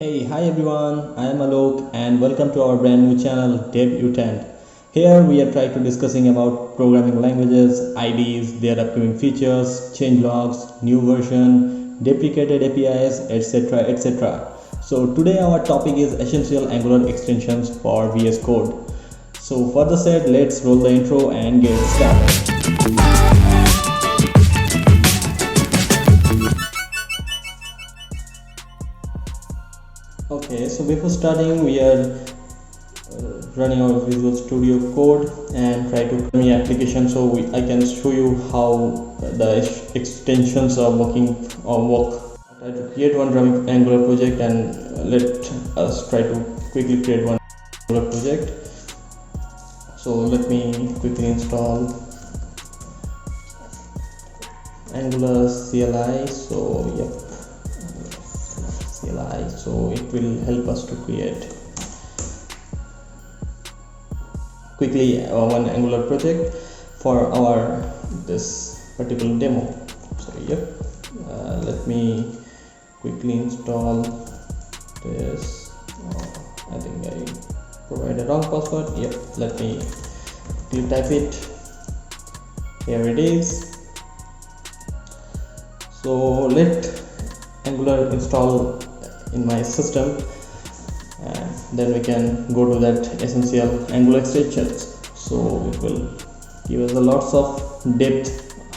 Hey, hi everyone, I am Alok and welcome to our brand new channel DevUtant. Here we are trying to discussing about programming languages, IDs, their upcoming features, changelogs, new version, deprecated APIs, etc. etc. So today our topic is essential Angular extensions for VS Code. So further said, let's roll the intro and get started. Okay, so before starting, we are running our Visual Studio code and try to run the application so I can show you how the extensions are working or work. I try to create one Angular project and let us try to quickly create one Angular project. So let me quickly install Angular CLI. So yep, CLI. So it will help us to create quickly one Angular project for our this particular demo. So yep, let me quickly install this. I think I provided wrong password. Yep, let me type it. Here it is. So let Angular install in my system, and then we can go to that essential Angular extensions. So it will give us a lots of depth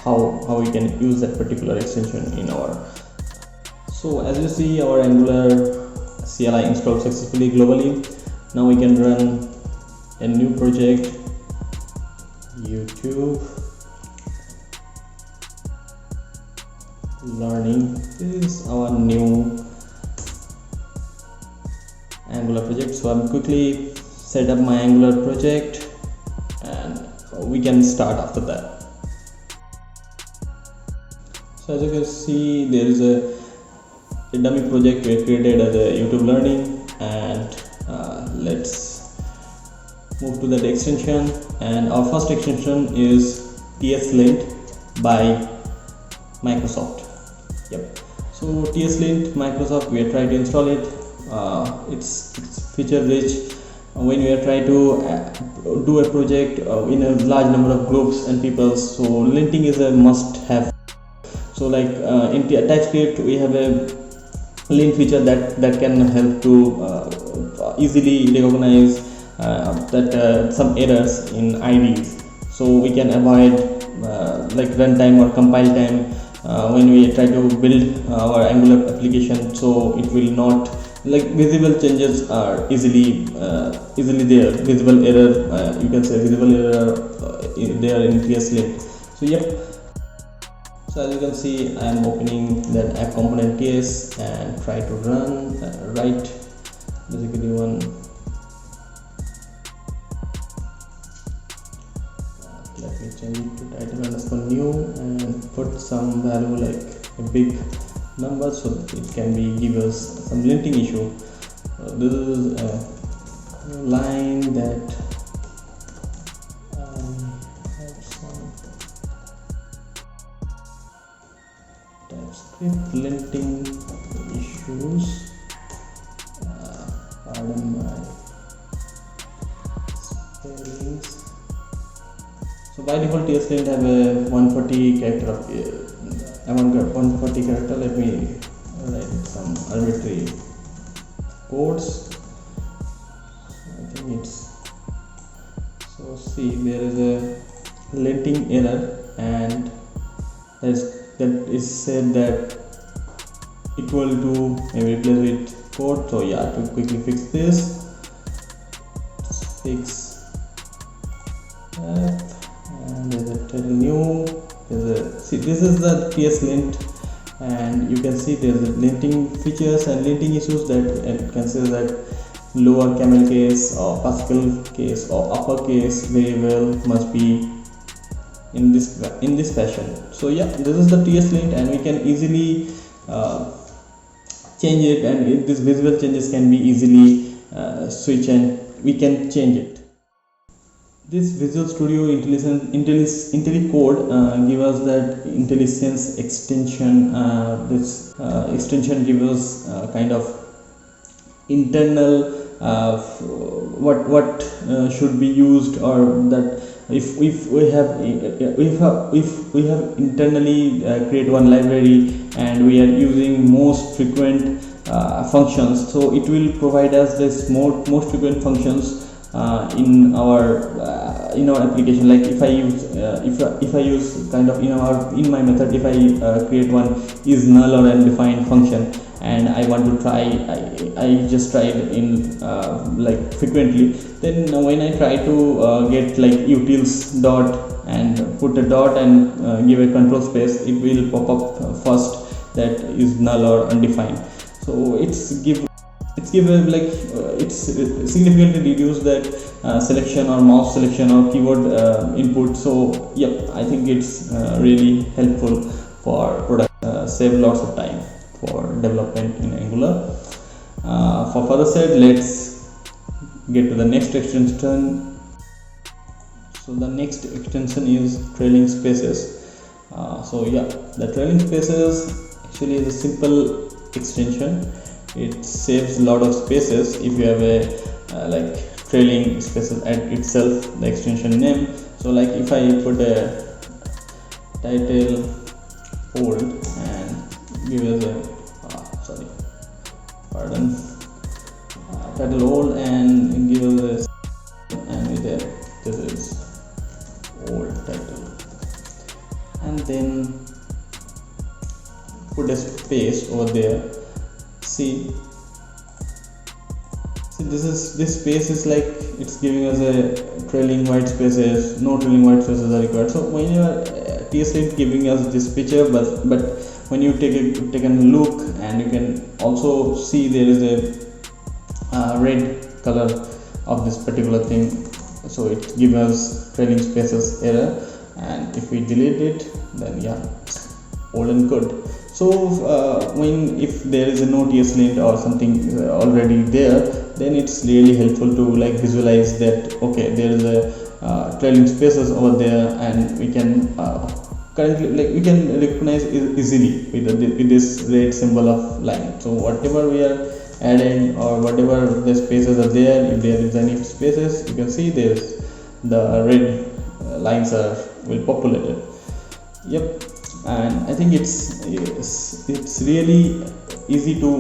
how we can use that particular extension in our. So as you see, our Angular CLI installed successfully globally. Now we can run a new project, YouTube learning. This is our new Angular project. So I'm quickly set up my Angular project and we can start after that. So as you can see, there is a dummy project we created as a YouTube learning, and let's move to that extension. And our first extension is TSLint by Microsoft. Yep. So TSLint Microsoft, we are trying to install it. It's feature rich when we are trying to do a project in a large number of groups and people. So linting is a must have. So like in TypeScript we have a lint feature that can help to easily recognize that some errors in IDs, so we can avoid like runtime or compile time when we try to build our Angular application. So it will not, like, visible changes are easily there, visible error, you can say visible error there in TSLint. So yep, so as you can see, I am opening that app component case and try to run write basically one. Let me change it to title underscore new and put some value like a big number so that it can be give us some linting issue. This is a line that have some TypeScript linting issues. Pardon my spellings. So by default TSLint have a 140 character of 140 character. Let me write some arbitrary codes. I think it's, so see, there is a linting error and that is said that equal to maybe replace with code. So yeah, to quickly fix this, fix that. And there's a title new. See, this is the TSLint, and you can see there's a linting features and linting issues that it can say that lower camel case or Pascal case or uppercase variable must be in this fashion. So yeah, this is the TSLint, and we can easily change it, and these visible changes can be easily switch and we can change it. This Visual Studio IntelliCode give us that IntelliSense extension. This extension gives us kind of internal what should be used, or that if we have internally create one library and we are using most frequent functions, so it will provide us this most frequent functions in our application. Like if I use if I use kind of in my method, if I create one is null or undefined function, and I want to try, I just tried in like frequently, then when I try to get like utils dot and put a dot and give a control space, it will pop up first that is null or undefined. So it's significantly reduce that selection or mouse selection or keyboard input. So yep, I think it's really helpful for product, save lots of time for development in Angular. For further said, let's get to the next extension. So the next extension is trailing spaces. So yeah, the trailing spaces actually is a simple extension. It saves a lot of spaces if you have a like trailing spaces at itself, the extension name. So like if I put a title old and give us a title old and give us a, and with a, this is old title, and then put a space over there. See this space is like it's giving us a trailing white spaces. No trailing white spaces are required. So when you are TSLint giving us this picture, but when you take a look, and you can also see there is a red color of this particular thing, so it gives us trailing spaces error, and if we delete it, then yeah, it's old and good. So if there is a no TSLint or something already there, then it's really helpful to like visualize that okay, there is a trailing spaces over there, and we can currently like we can recognize easily with this red symbol of line. So whatever we are adding or whatever the spaces are there, if there is any spaces, you can see there's the red lines will populate it. Yep. And I think it's really easy to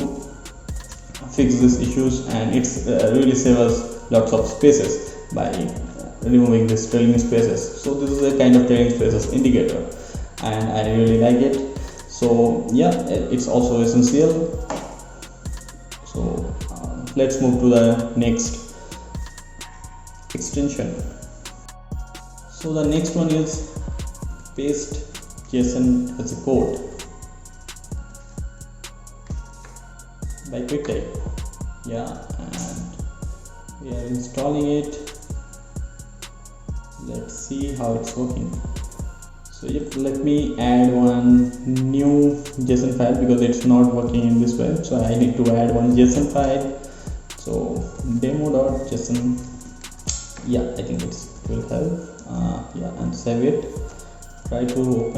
fix these issues, and it's really save us lots of spaces by removing this trailing spaces. So this is a kind of trailing spaces indicator, and I really like it. So yeah, it's also essential. So let's move to the next extension. So the next one is paste JSON as a code by quicktype. Yeah, and we are installing it. Let's see how it's working. So yep, let me add one new JSON file because it's not working in this way. So I need to add one JSON file. So demo.json. Yeah, I think it will help. Yeah, and save it. Try to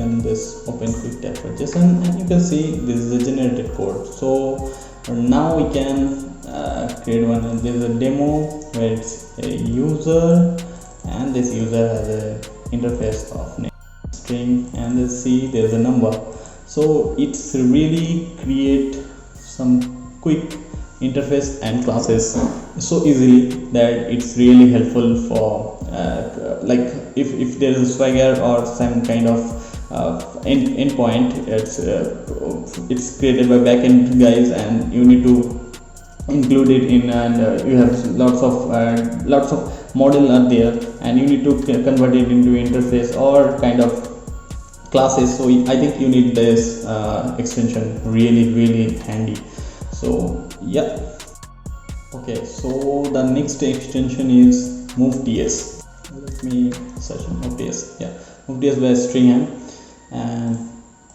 open quicktype for JSON, and you can see this is a generated code. So now we can create one. There is a demo where it's a user, and this user has a interface of name, string, and let's see there's a number. So it's really create some quick interface and classes so easily that it's really helpful for like if there is a swagger or some kind of endpoint, it's created by backend guys, and you need to include it in, and you have lots of model are there, and you need to convert it into interface or kind of classes. So I think you need this extension, really handy. So yeah, okay, so the next extension is MoveTS. Let me search on MoveTS. Yeah, MoveTS by stringham and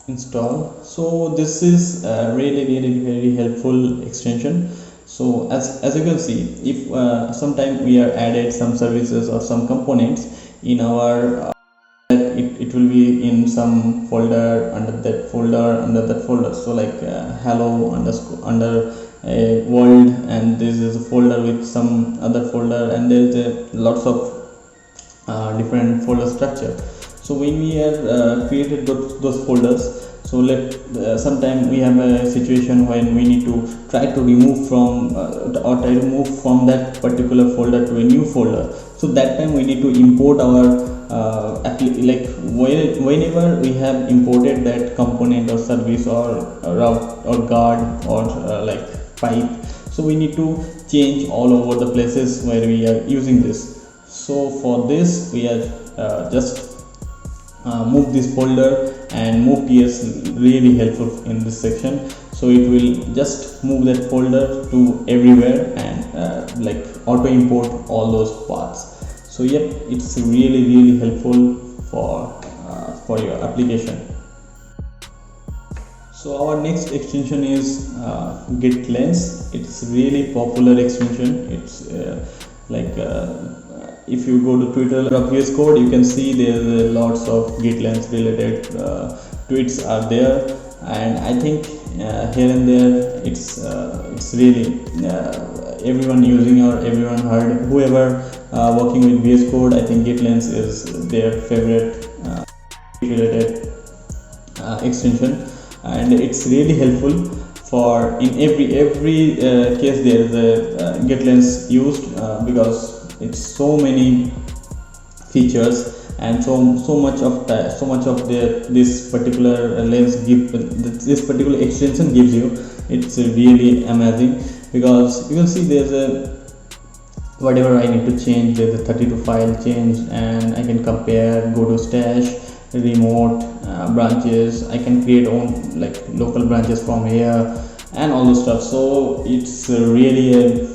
install. So this is really very helpful extension. So as you can see, if sometime we are added some services or some components in our it will be in some folder, under that folder. So like hello underscore under a world, and this is a folder with some other folder, and there is a lots of different folder structure. So when we have created those folders, so sometime we have a situation when we need to try to remove from or try to move from that particular folder to a new folder. So that time we need to import our whenever we have imported that component or service or route or guard or pipe, so we need to change all over the places where we are using this. So for this we are just move this folder, and move ts really helpful in this section. So it will just move that folder to everywhere and auto import all those paths. So yep, it's really helpful for your application. So our next extension is GitLens. It's really popular extension. It's if you go to Twitter or VSCode, you can see there's lots of GitLens related tweets are there, and I think here and there it's really everyone using or everyone heard, whoever working with VSCode, I think GitLens is their favorite related extension, and it's really helpful for in every case there is a GitLens used because it's so many features, and so much of this particular lens this particular extension gives you. It's really amazing because you can see there's a whatever I need to change, there's a 32 file change, and I can compare, go to stash, remote branches, I can create own local branches from here and all this stuff. So it's really a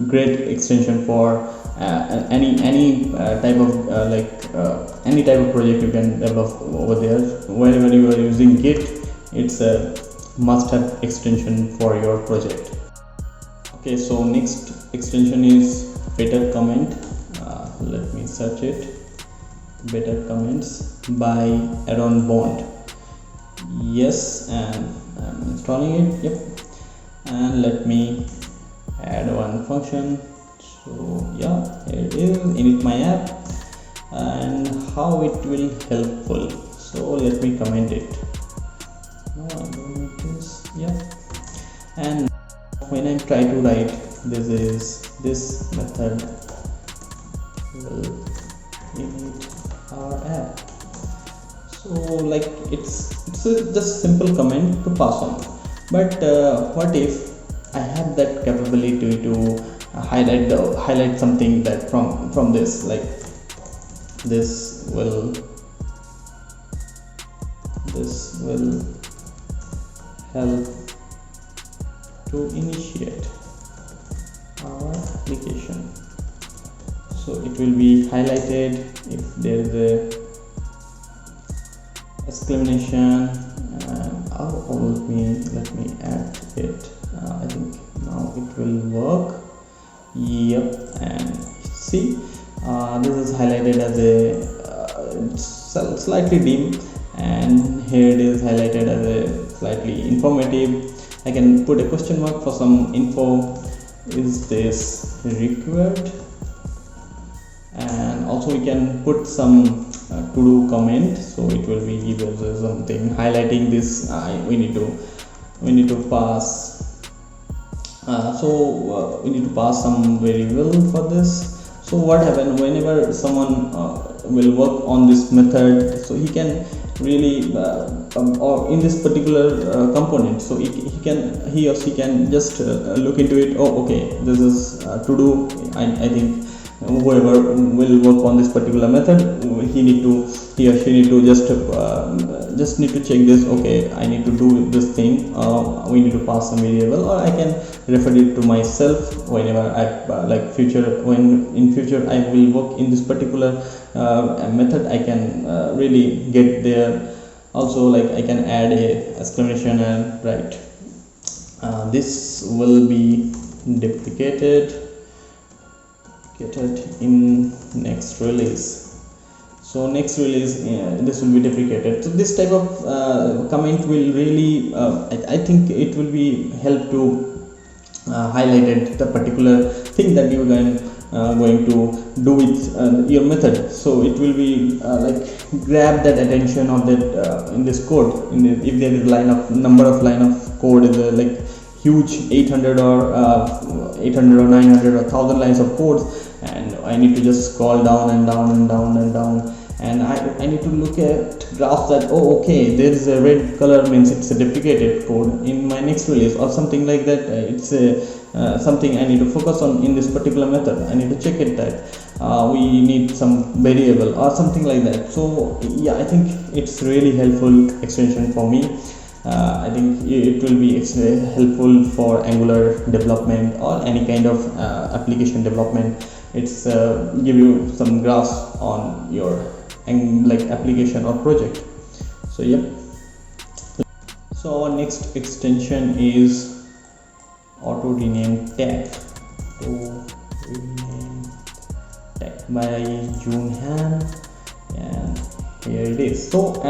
great extension for any type of any type of project you can develop over there. Wherever you are using Git, it's a must-have extension for your project. Okay, so next extension is better comment. Let me search it. Better comments by Aaron Bond. Yes, and I'm installing it. Yep, and let me add one function. So yeah, here it is, init my app, and how it will helpful. So let me comment it. Yeah, and when I try to write, this method will init our app. So it's a just simple comment to pass on. But what if I have that capability to highlight something that from this, this will help to initiate our application. So it will be highlighted if there is a exclamation, and let me add it. I think now it will work. Yep, and see this is highlighted as a slightly dim, and here it is highlighted as a slightly informative. I can put a question mark for some info. Is this required? And also we can put some to do comment, so it will be give us something highlighting this. We need to pass we need to pass some variable for this. So what happens whenever someone will work on this method, so he can really or in this particular component, so he or she can just look into it. Oh, okay, this is to do. I think whoever will work on this particular method, he or she need to just need to check this. Okay, I need to do this thing. We need to pass some variable, or I can refer it to myself whenever I in future I will work in this particular method. I can really get there. Also, I can add a exclamation and write. This will be deprecated in next release. So next release this will be deprecated. So this type of comment will really I think it will be help to highlighted the particular thing that you are going to do with your method. So it will be like grab that attention of that in this code. If there is number of line of code is like huge 800 or 800 or 900 or 1000 lines of code, and I need to just scroll down and down and down and down, and I need to look at graphs that, oh okay, there is a red color, means it's a deprecated code in my next release or something like that. It's something I need to focus on in this particular method. I need to check it that we need some variable or something like that. So yeah, I think it's really helpful extension for me. I think it will be helpful for Angular development or any kind of application development. It's give you some grasp on your like application or project. So yep. So our next extension is auto rename tag. Auto rename tag by Jun Han, and here it is. So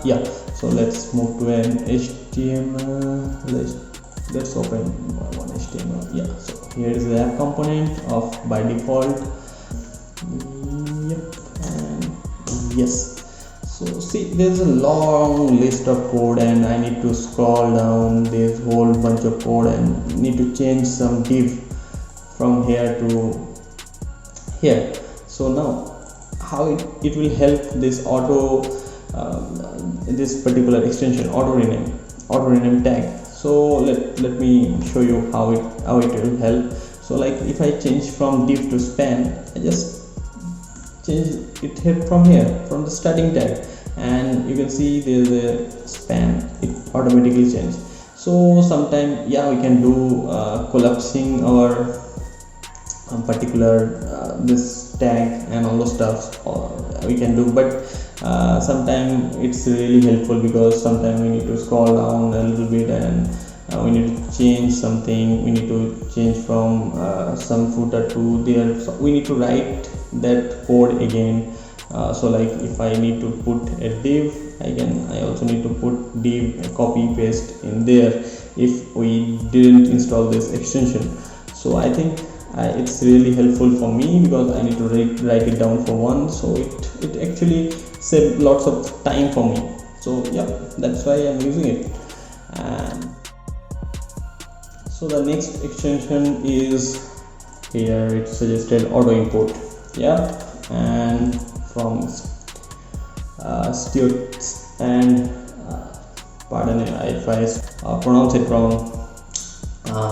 yeah, so let's move to an HTML. Let's open one HTML. Yeah, so here is the app component of by default. Yep, and yes. So see, there's a long list of code and I need to scroll down. There's a whole bunch of code and need to change some div from here to here. So now how it will help this auto this particular extension auto rename tag. So let me show you how it will help. So like if I change from div to span, I just change it here from the starting tag, and you can see there's a span, it automatically changes. So sometime yeah, we can do collapsing or particular this tag and all those stuff, or we can do, but sometimes it's really helpful because sometimes we need to scroll down a little bit and we need to change something. We need to change from some footer to there, so we need to write that code again. So like if I need to put a div, I also need to put div, copy paste in there if we didn't install this extension. So I think it's really helpful for me because I need to write it down for one, so it actually saves lots of time for me. So yeah, that's why I'm using it. And so the next extension is here, it's suggested auto import. Yeah, and from Stuart, and pardon if I pronounce it wrong.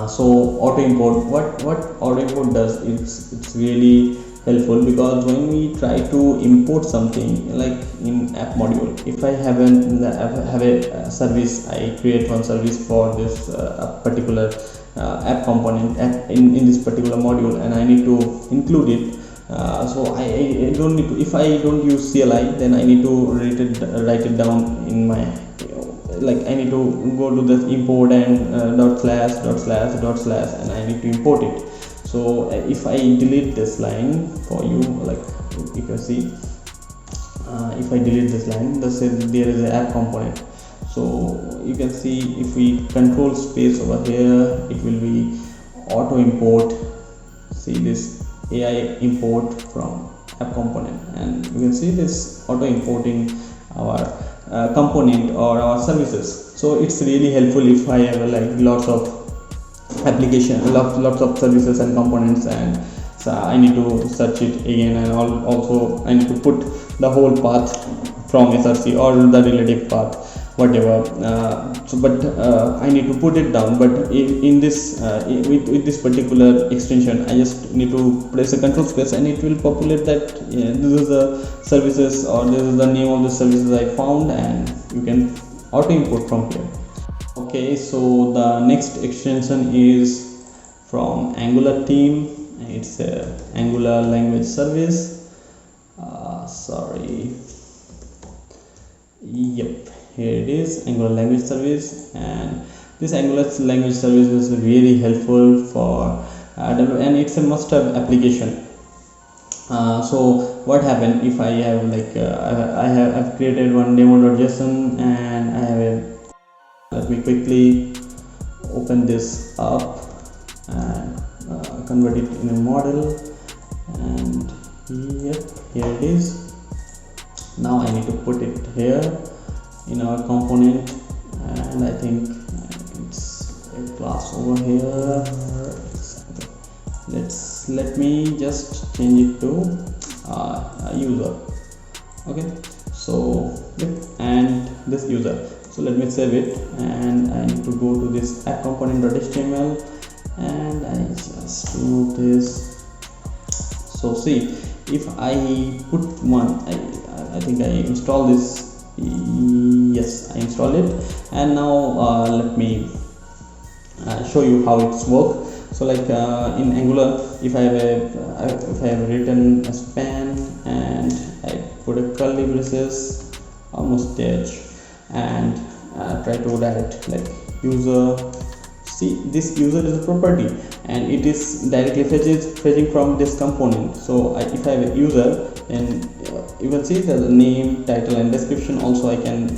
So auto import, what auto import does, it's really helpful because when we try to import something like in app module, if I have a service, I create one service for this particular app component in this particular module, and I need to include it. So I don't need to, if I don't use CLI, then I need to write it down in my, like I need to go to the import and dot slash, and I need to import it. So if I delete this line for you, like you can see, if I delete this line, there is an app component. So you can see if we control space over here, it will be auto import. See this AI import from app component, and you can see this auto importing our component or our services. So it's really helpful if I have like lots of application, lots of services and components, and so I need to search it again, and also I need to put the whole path from src or the relative path, whatever. So but I need to put it down, but in this with this particular extension, I just need to press a control space and it will populate that this is the services, or this is the name of the services I found, and you can auto import from here. Okay, so the next extension is from Angular team. It's a Angular language service. Yep, here it is, Angular language service, and this Angular language service is really helpful for and it's a must-have application. So what happened if I have like I've created one demo.json, and I have a, let me quickly open this up and convert it in a model, and yep, here it is. Now I need to put it here in our component, and I think it's a class over here. Let me just change it to user. Okay, so yep, and this user. So let me save it, and I need to go to this app component.html, and I just remove this. So see, if I put one, I think I install this. Yes, I installed it, and now let me show you how it's work. So like in Angular, if I have written a span and I put a curly braces almost there, and try to write like user. See, this user is a property, and it is directly fetching from this component. So if I have a user, then you can see the name, title, and description. Also I can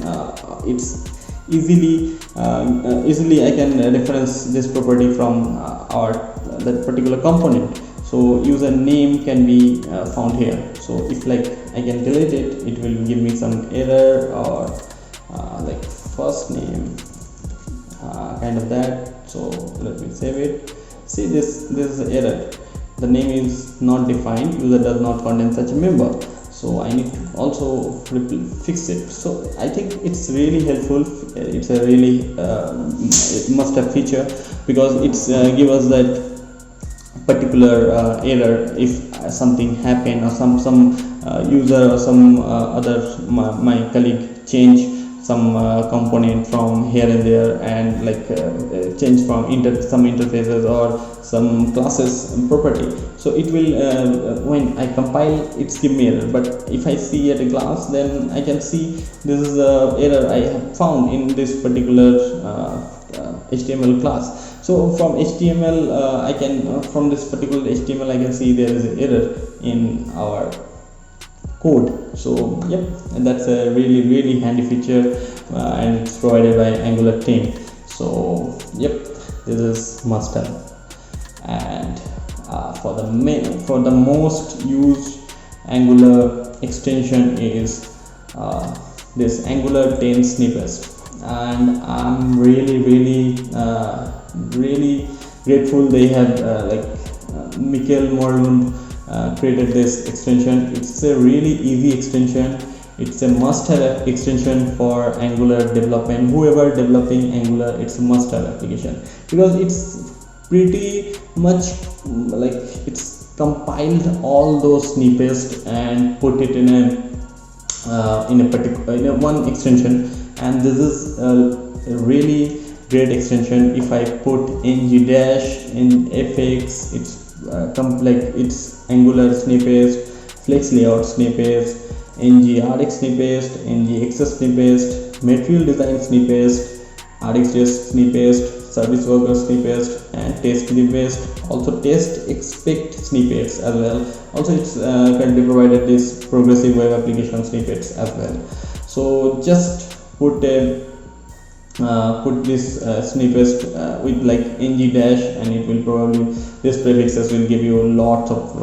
it's easily I can reference this property from that particular component. So user name can be found here. So if like I can delete it, it will give me some error, or like first name, kind of that. So let me save it. See, this is the error. The name is not defined. User does not contain such a member. So I need to also fix it. So I think it's really helpful. It's a really must-have feature, because it's give us that particular error if something happen, or some user or some other my colleague change some component from here and there, and like change from some interfaces or some classes property. So it will when I compile, it's give me error. But if I see at a glance, then I can see this is the error I have found in this particular HTML class. So from HTML I can from this particular HTML I can see there is an error in our code. So yep, and that's a really handy feature, and it's provided by Angular team. So yep, this is must have. And for the most used Angular extension is this Angular 10 Snippest, and I'm really grateful they have Mikael Morlund created this extension. It's a really easy extension. It's a must-have extension for Angular development. Whoever developing Angular, it's a must-have application, because it's pretty much like it's compiled all those snippets and put it in a particular one extension. And this is a really great extension. If I put ng dash in fx, it's it's Angular Snippest, flex layout Snippest, ng rx Snippest, ng access Snippest, material design Snippest, rxjs Snippest, service worker Snippest, and test Snippest. Also test expect Snippets as well. Also it's currently provided this progressive web application Snippets as well. So just put this Snippest with like ng dash, and it will probably, this prefixes will give you lots of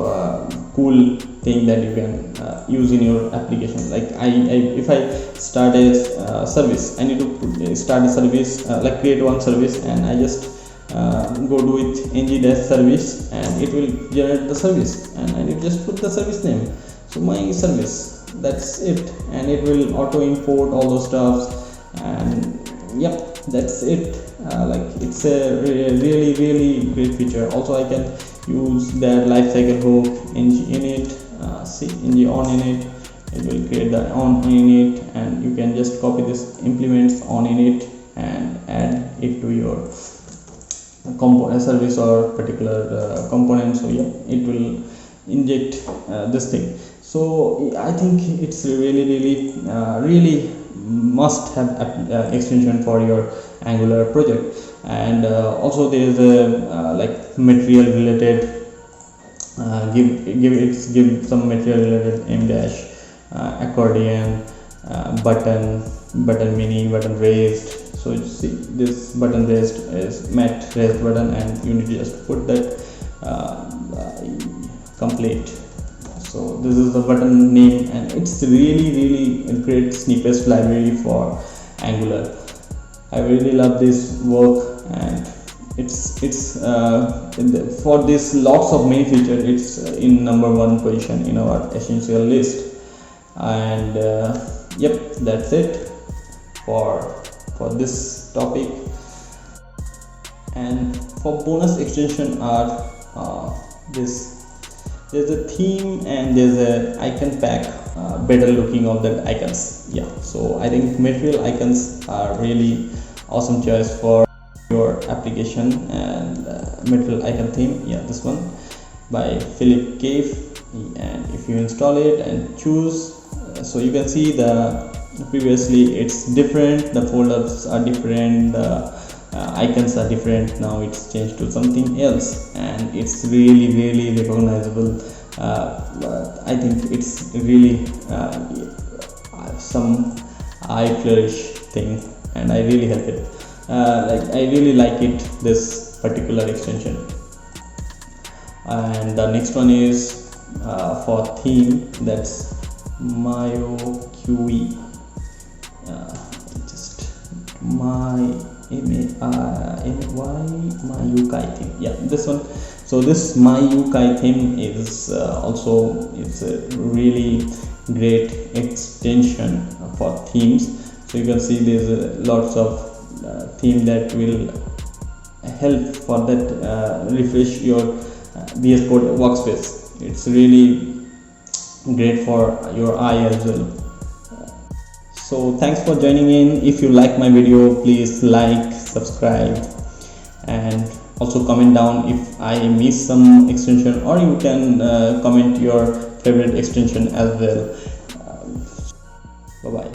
cool thing that you can use in your application. Like if I start a service, I need to start a service, like create one service, and I just go do it ng dash service, and it will generate the service, and I need to just put the service name. So my service, that's it, and it will auto import all those stuffs. And yep, that's it. It's a really great feature. Also I can use that lifecycle hook in it. See, ng on init, it will create the on init, and you can just copy this implements on init and add it to your component service or particular component. So yeah, it will inject this thing. So I think it's really must have extension for your Angular project. And also there is a material related give some material related m dash, accordion, button mini, button raised. So you see this button raised is mat raised button, and you need to just put that complete. So this is the button name, and it's really a great Snippest library for Angular. I really love this work, and it's for this lots of many features, it's in number 1 position in our essential list. And yep, that's it for this topic. And for bonus extension are there's a theme and there's a icon pack, better looking of that icons. Yeah, so I think material icons are really awesome choice for your application. And material icon theme, yeah, this one by Philip Cave. And if you install it and choose, so you can see the previously it's different, the folders are different, the icons are different. Now it's changed to something else, and it's really recognizable. I think it's really some eye flourish thing, and I really help it. I really like it, this particular extension. And the next one is for theme, that's MyoQE. Just my MyUkai theme. Yeah, this one. So this MyUkai theme is also it's a really great extension for themes. So you can see there's lots of theme that will help for that refresh your VSCode workspace. It's really great for your eye as well. So thanks for joining in. If you like my video, please like, subscribe, and also comment down if I miss some extension, or you can comment your favorite extension as well. Bye bye.